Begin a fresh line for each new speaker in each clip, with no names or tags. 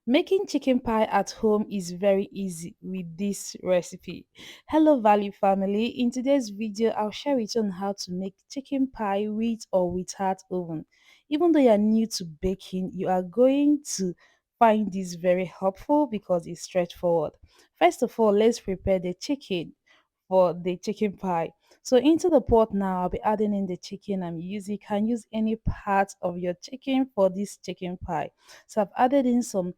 Making chicken pie at home is very easy with this recipe. Hello Value family, in today's video I'll share with you on how to make chicken pie with or without oven. Even though you are new to baking, you are going to find this very helpful because it's straightforward. First of all, let's prepare the chicken for the chicken pie. So into the pot now, I'll be adding in the chicken I'm using. You can use any part of your chicken for this chicken pie. So I've added in some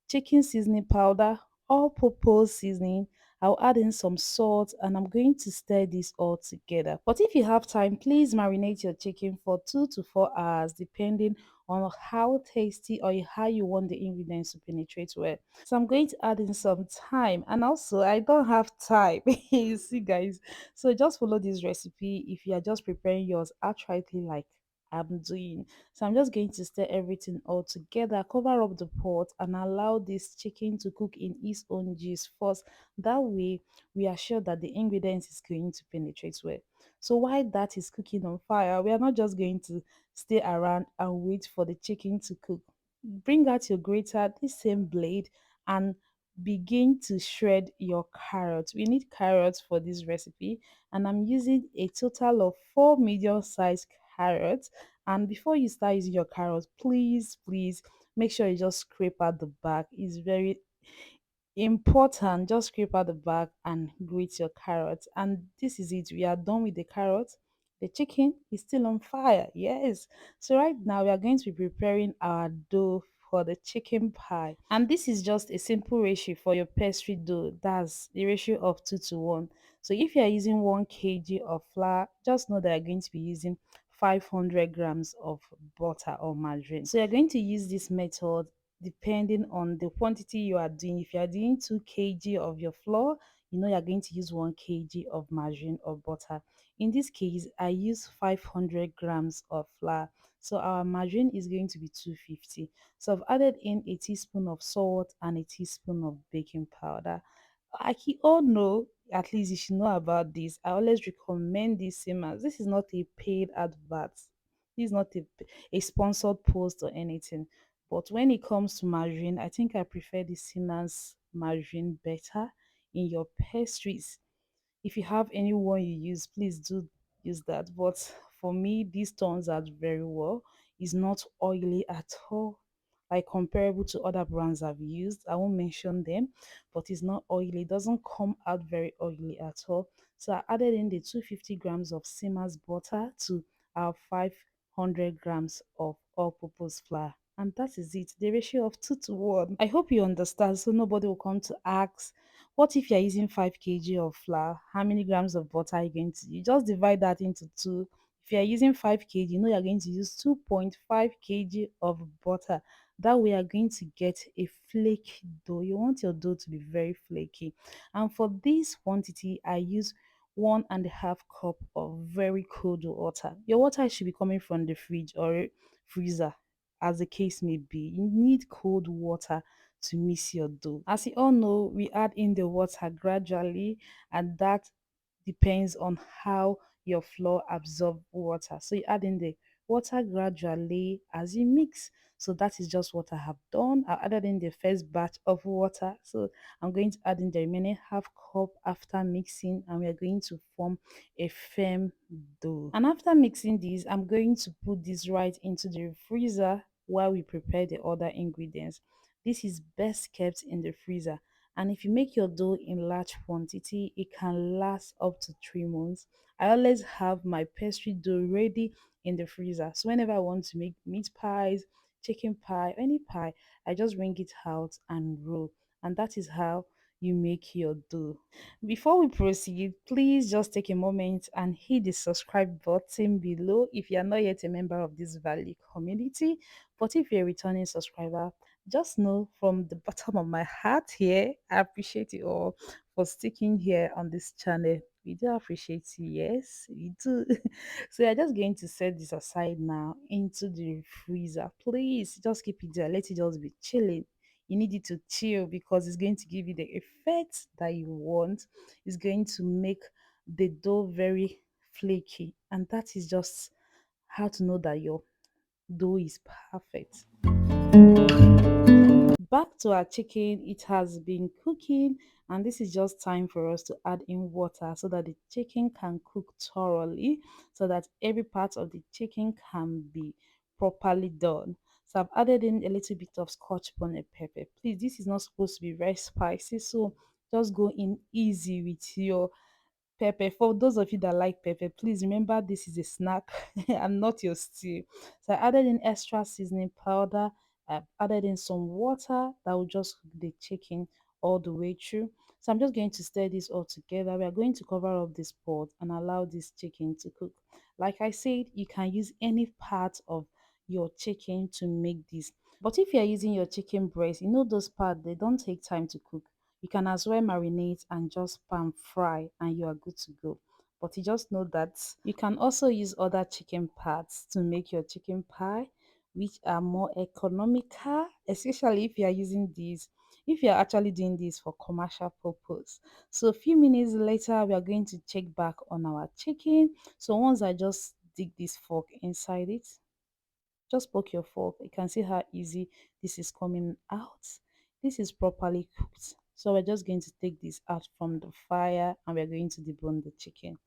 chicken seasoning powder, all purpose seasoning. I'll add in some salt and I'm going to stir this all together. But if you have time, please marinate your chicken for 2 to 4 hours, depending on how tasty or how you want the ingredients to penetrate well. So I'm going to add in some thyme, and also I don't have time. You see, guys. So just follow this recipe. If you are just preparing yours accurately, like I'm doing. So I'm just going to stir everything all together, cover up the pot, and allow this chicken to cook in its own juice first. That way, we are sure that the ingredients is going to penetrate well. So while that is cooking on fire, we are not just going to stay around and wait for the chicken to cook. Bring out your grater, this same blade, and begin to shred your carrots. We need carrots for this recipe, and I'm using a total of 4 medium-sized carrots. And before you start using your carrots, please make sure you just scrape out the back. It's very important. Just scrape out the back and grate your carrots. And this is it. We are done with the carrots. The chicken is still on fire. Yes. So right now we are going to be preparing our dough for the chicken pie. And this is just a simple ratio for your pastry dough. That's the ratio of 2 to 1. So if you are using 1 kg of flour, just know that you're going to be using 500 grams of butter or margarine. So you're going to use this method depending on the quantity you are doing. If you are doing 2 kg of your flour, you know you're going to use 1 kg of margarine or butter. In this case, I use 500 grams of flour. So our margarine is going to be 250. So I've added in a teaspoon of salt and a teaspoon of baking powder. Like you all know, at least you should know about this. I always recommend this same as this is not a paid advert. This is not a sponsored post or anything. But when it comes to margarine, I think I prefer the Siemens margarine better in your pastries. If you have anyone you use, please do use that. But for me, this turns out very well. It's not oily at all, like comparable to other brands I've used. I won't mention them, but it's not oily. It doesn't come out very oily at all. So I added in the 250 grams of Siemens butter to our 500 grams of all-purpose flour. And that is it, the ratio of 2 to 1. I hope you understand, so nobody will come to ask, what if you're using 5 kg of flour? How many grams of butter are you going to use? Just divide that into two. If you're using 5 kg, you know you're going to use 2.5 kg of butter. That way, you're going to get a flaky dough. You want your dough to be very flaky. And for this quantity, I use 1.5 cup of very cold water. Your water should be coming from the fridge or freezer, as the case may be. You need cold water to mix your dough. As you all know, we add in the water gradually, and that depends on how your flour absorb water. So you add in the water gradually as you mix. So that is just what I have done. I added in the first batch of water. So I'm going to add in the remaining half cup after mixing, and we are going to form a firm dough. And after mixing this, I'm going to put this right into the freezer while we prepare the other ingredients. This is best kept in the freezer, and if you make your dough in large quantity, it can last up to 3 months. I always have my pastry dough ready in the freezer, so whenever I want to make meat pies, chicken pie, any pie, I just bring it out and roll. And that is how you make your dough. Before we proceed, please just take a moment and hit the subscribe button below if you are not yet a member of this value community. But if you're a returning subscriber, just know from the bottom of my heart here, I appreciate you all for sticking here on this channel. We do appreciate you, yes, we do. So you're just going to set this aside now into the freezer. Please just keep it there, let it just be chilling. You need it to chill because it's going to give you the effect that you want. It's going to make the dough very flaky, and that is just how to know that your dough is perfect. back to our chicken. It has been cooking, and this is just time for us to add in water so that the chicken can cook thoroughly, so that every part of the chicken can be properly done. So I've added in a little bit of scotch bonnet pepper. Please, this is not supposed to be very spicy, so just go in easy with your pepper. For those of you that like pepper, please remember this is a snack and not your stew. So I added in extra seasoning powder. I added in some water that will just cook the chicken all the way through. So I'm just going to stir this all together. We are going to cover up this pot and allow this chicken to cook. Like I said, you can use any part of your chicken to make this. But if you are using your chicken breast, you know those parts, they don't take time to cook. You can as well marinate and just pan fry and you are good to go. But you just know that you can also use other chicken parts to make your chicken pie, which are more economical, especially if you are using these, if you are actually doing this for commercial purpose. So a few minutes later, we are going to check back on our chicken. So once I just dig this fork inside it, just poke your fork. You can see how easy this is coming out. This is properly cooked. So we're just going to take this out from the fire and we're going to debone the chicken.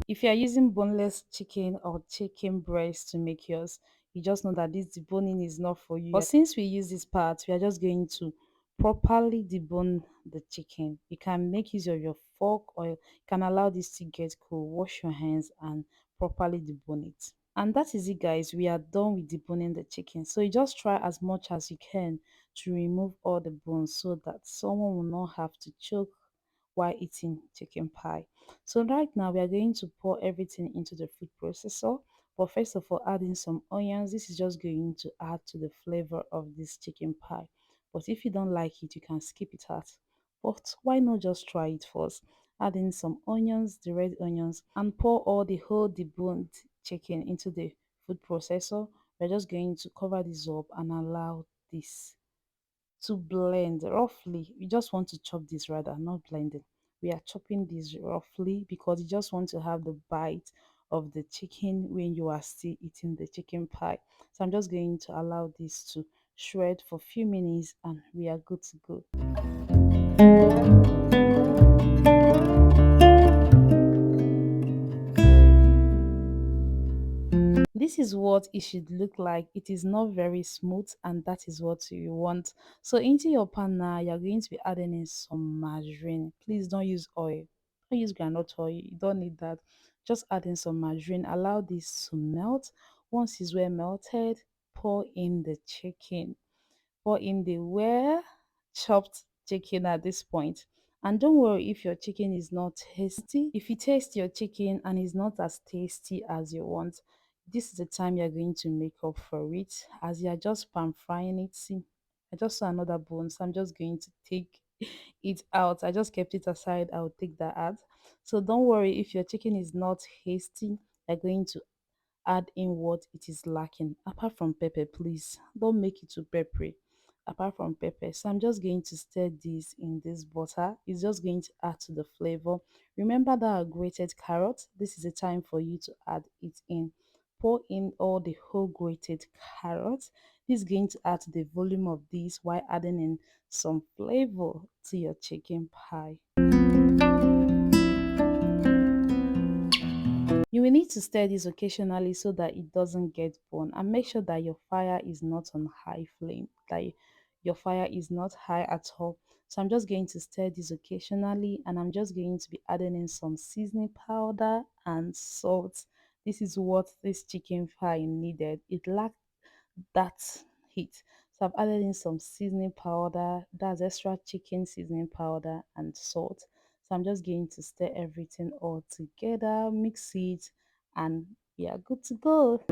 If you are using boneless chicken or chicken breast to make yours, you just know that this deboning is not for you. But since we use this part, we are just going to properly debone the chicken. You can make use of your fork or you can allow this to get cool. Wash your hands and properly debone it. And that is it, guys. We are done with deboning the chicken. So you just try as much as you can to remove all the bones so that someone will not have to choke while eating chicken pie. So right now we are going to pour everything into the food processor. But first of all, adding some onions. This is just going to add to the flavor of this chicken pie. But if you don't like it, you can skip it out. But why not just try it first? Add in some onions, the red onions, and pour all the whole deboned chicken into the food processor. We're just going to cover this up and allow this to blend roughly. We just want to chop this rather, not blending. We are chopping this roughly because you just want to have the bite of the chicken when you are still eating the chicken pie. So I'm just going to allow this to shred for a few minutes and we are good to go. This is what it should look like. It is not very smooth and that is what you want. So into your pan now, you're going to be adding in some margarine. Please don't use oil. Don't use groundnut oil. You don't need that. Just add in some margarine. Allow this to melt. Once it's well melted, pour in the chicken. Pour in the well chopped chicken at this point. And don't worry if your chicken is not tasty. If you taste your chicken and it's not as tasty as you want, this is the time you're going to make up for it. As you're just pan frying it, see, I just saw another bone, so I'm just going to take it out. I just kept it aside. I'll take that out. So don't worry if your chicken is not tasty. You're going to add in what it is lacking. Apart from pepper, please don't make it too peppery. Apart from pepper, so I'm just going to stir this in this butter. It's just going to add to the flavor. Remember that our grated carrot. This is a time for you to add it in. Pour in all the whole grated carrots. This is going to add to the volume of this while adding in some flavor to your chicken pie. You will need to stir this occasionally so that it doesn't get burned, and make sure that your fire is not on high flame, that your fire is not high at all. So I'm just going to stir this occasionally and I'm just going to be adding in some seasoning powder and salt. This is what this chicken pie needed. It lacked that heat. So I've added in some seasoning powder, that's extra chicken seasoning powder and salt. So I'm just going to stir everything all together, mix it, and we are good to go.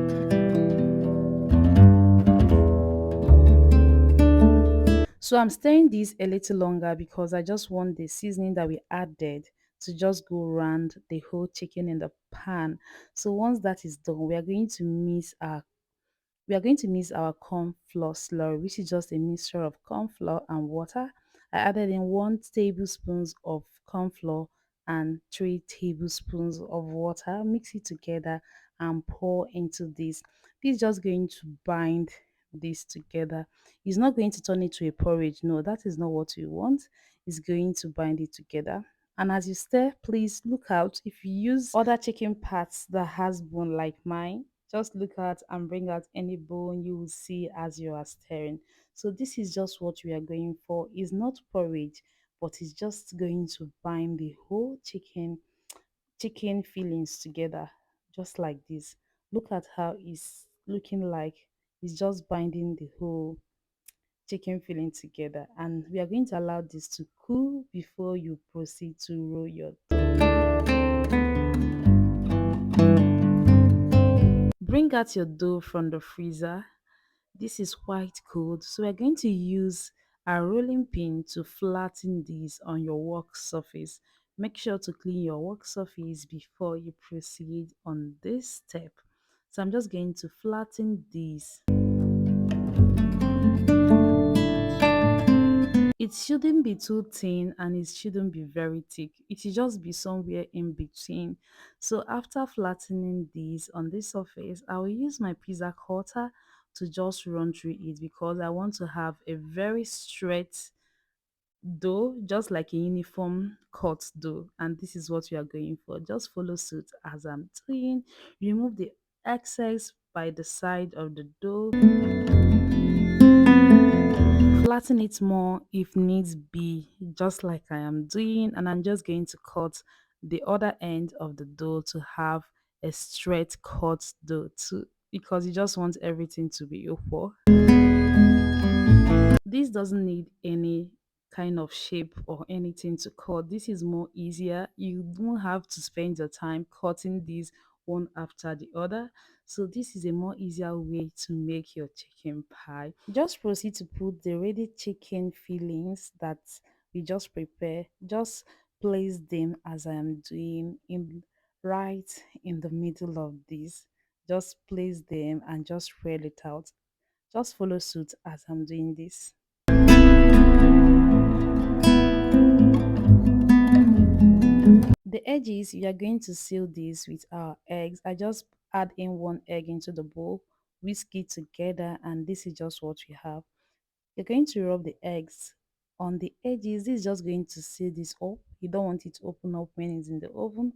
So I'm stirring this a little longer because I just want the seasoning that we added to just go around the whole chicken in the pan. So once that is done, we are going to mix our corn flour slurry, which is just a mixture of corn flour and water. I added in 1 tablespoon of corn flour and 3 tablespoons of water. Mix it together and pour into this. This is just going to bind this together. It's not going to turn it to a porridge. No, that is not what we want. It's going to bind it together. And as you stir, please look out. If you use other chicken parts that has bone like mine, just look out and bring out any bone you will see as you are stirring. So this is just what we are going for. It's not porridge, but it's just going to bind the whole chicken fillings together, just like this. Look at how it's looking like. It's just binding the whole chicken filling together, and we are going to allow this to cool before you proceed to roll your bring out your dough from the freezer. This is quite cold, so we're going to use a rolling pin to flatten this on your work surface. Make sure to clean your work surface before you proceed on this step. So I'm just going to flatten this. It shouldn't be too thin and it shouldn't be very thick. It should just be somewhere in between. So after flattening this on this surface, I will use my pizza cutter to just run through it because I want to have a very straight dough, just like a uniform cut dough. And this is what we are going for. Just follow suit as I'm doing. Remove the excess by the side of the dough. Flatten it more if needs be, just like I am doing, and I'm just going to cut the other end of the dough to have a straight cut dough too, because you just want everything to be equal. This doesn't need any kind of shape or anything to cut. This is more easier. You don't have to spend your time cutting these one after the other. So this is a more easier way to make your chicken pie. Just proceed to put the ready chicken fillings that we just prepare. Just place them as I am doing in right in the middle of this. Just place them and just spread it out. Just follow suit as I'm doing this. The edges, you are going to seal this with our eggs. I just add in one egg into the bowl, whisk it together, and this is just what we have. You're going to rub the eggs on the edges. This is just going to seal this up. You don't want it to open up when it's in the oven.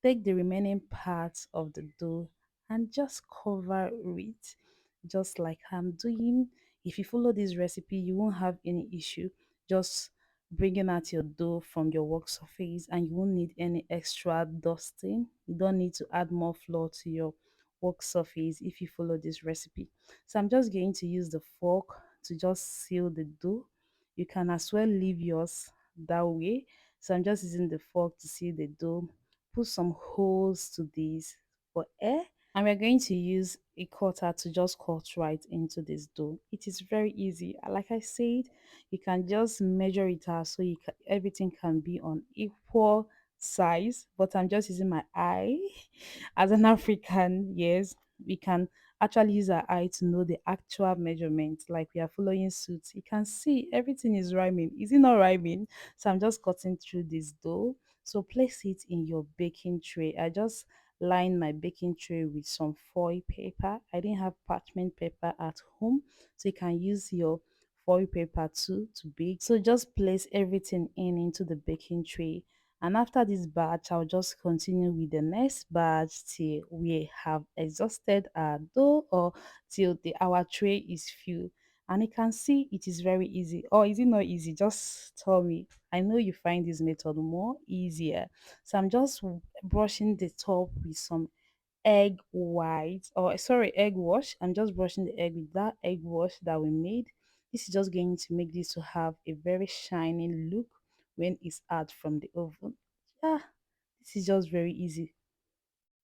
Take the remaining parts of the dough and just cover it, just like I'm doing. If you follow this recipe, you won't have any issue. Just bringing out your dough from your work surface, and you won't need any extra dusting. You don't need to add more flour to your work surface if you follow this recipe. So I'm just going to use the fork to just seal the dough. You can as well leave yours that way. So I'm just using the fork to seal the dough. Put some holes to this for air, and we're going to use a cutter to just cut right into this dough. It is very easy. Like I said, you can just measure it out so everything can be on equal size, but I'm just using my eye as an African. Yes, we can actually use our eye to know the actual measurement, like we are following suit. You can see everything is rhyming. Is it not rhyming? So I'm just cutting through this dough. So place it in your baking tray. I just line my baking tray with some foil paper. I didn't have parchment paper at home, so you can use your foil paper too to bake. So just place everything in into the baking tray, and after this batch I'll just continue with the next batch till we have exhausted our dough, or till our tray is filled. And you can see it is very easy. Or is it not easy? Just tell me. I know you find this method more easier. So I'm just brushing the top with some egg white, or sorry, egg wash. I'm just brushing the egg with that egg wash that we made. This is just going to make this to have a very shining look when it's out from the oven. Yeah, this is just very easy.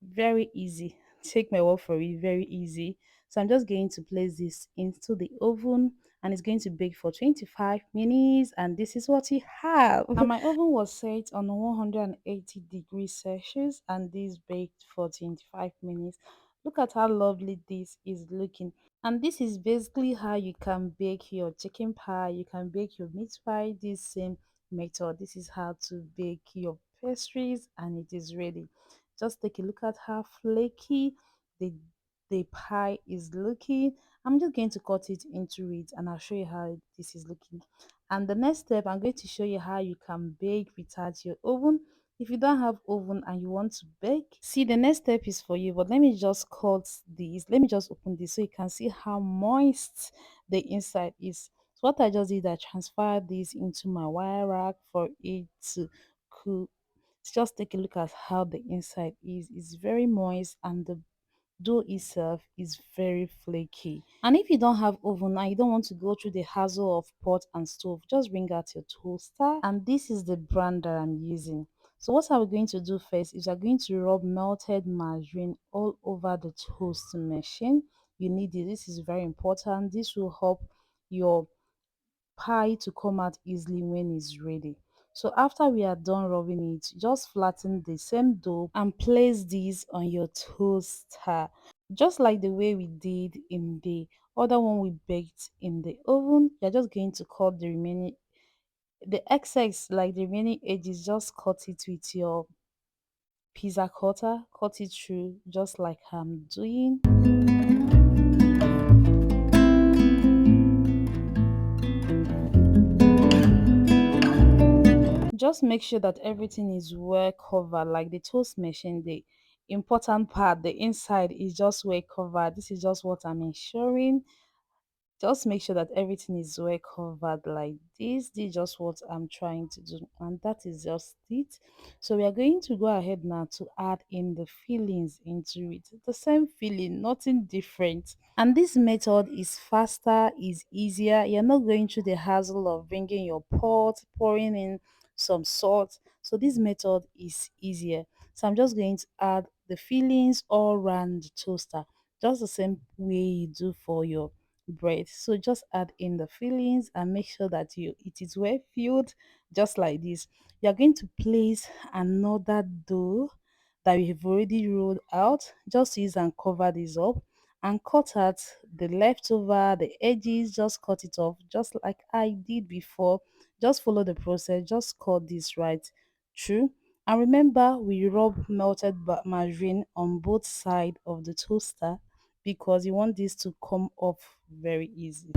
Very easy. Take my word for it, very easy. So I'm just going to place this into the oven, and it's going to bake for 25 minutes, and this is what we have. And my oven was set on 180 degrees Celsius, and this baked for 25 minutes. Look at how lovely this is looking. And this is basically how you can bake your chicken pie. You can bake your meat pie this same method. This is how to bake your pastries, and it is ready. Just take a look at how flaky the pie is looking. I'm just going to cut it into it and I'll show you how this is looking. And the next step, I'm going to show you how you can bake without your oven. If you don't have oven and you want to bake, see, the next step is for you, but let me just cut this. Let me just open this so you can see how moist the inside is. So what I just did, I transferred this into my wire rack for it to cook. Just take a look at how the inside is. It's very moist and the dough itself is very flaky. And if you don't have oven and you don't want to go through the hassle of pot and stove, just bring out your toaster. And this is the brand that I'm using. So what are we going to do first is we're going to rub melted margarine all over the toast machine. You need it. This is very important. This will help your pie to come out easily when it's ready. So after we are done rubbing it, just flatten the same dough and place this on your toaster, just like the way we did in the other one we baked in the oven. You're just going to cut the remaining, the excess, like the remaining edges, just cut it with your pizza cutter, cut it through just like I'm doing. Just make sure that everything is well covered, like the toast machine, the important part, the inside is just well covered. This is just what I'm ensuring. Just make sure that everything is well covered like this is just what I'm trying to do, and that is just it. So we are going to go ahead now to add in the fillings into it. The same filling, nothing different. And this method is faster, is easier. You're not going through the hassle of bringing your pot, pouring in some salt. So this method is easier. So I'm just going to add the fillings all around the toaster, just the same way you do for your bread. So just add in the fillings and make sure that it is well filled, just like this. You're going to place another dough that we have already rolled out. Just use and cover this up and cut out the leftover, the edges. Just cut it off just like I did before. Just follow the process. Just cut this right through. And remember, we rub melted margarine on both sides of the toaster because you want this to come off very easy.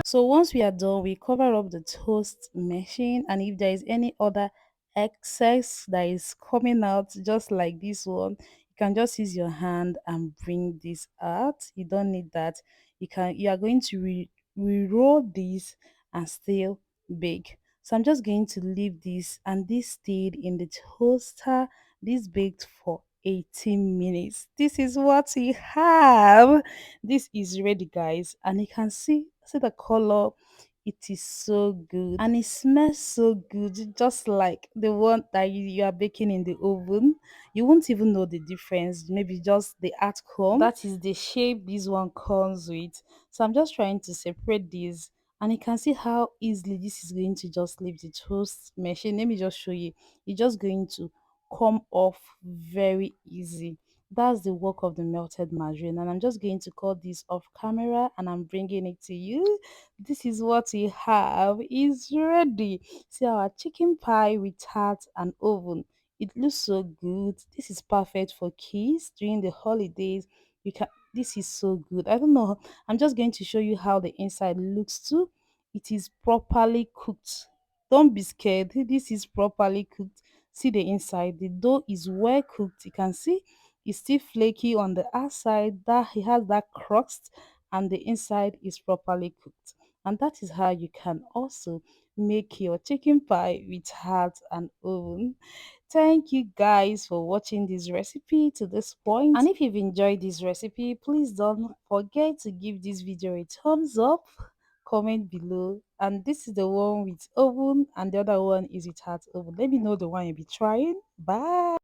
So once we are done, we cover up the toast machine, and if there is any other excess that is coming out just like this one, you can just use your hand and bring this out. You don't need that. You are going to re-roll this and still bake. So I'm just going to leave this, and this stayed in the toaster. This baked for 18 minutes. This is what we have. This is ready, guys, and you can see the color. It is so good and it smells so good, just like the one that you are baking in the oven. You won't even know the difference, maybe just the outcome. That is the shape this one comes with. So I'm just trying to separate these, and you can see how easily this is going to just leave the toast machine. Let me just show you. It's just going to come off very easy. That's the work of the melted margarine, and I'm just going to cut this off camera and I'm bringing it to you. This is what we have. It's ready. See our chicken pie with tart and oven. It looks so good. This is perfect for kids during the holidays. You can This is so good. I don't know, I'm just going to show you how the inside looks too. It is properly cooked. Don't be scared. This is properly cooked. See the inside. The dough is well cooked. You can see it's still flaky on the outside. That he has that crust, and the inside is properly cooked. And that is how you can also make your chicken pie with heart and oven. Thank you guys for watching this recipe to this point. And if you've enjoyed this recipe, please don't forget to give this video a thumbs up, comment below. And this is the one with oven and the other one is with heart oven. Let me know the one you'll be trying. Bye.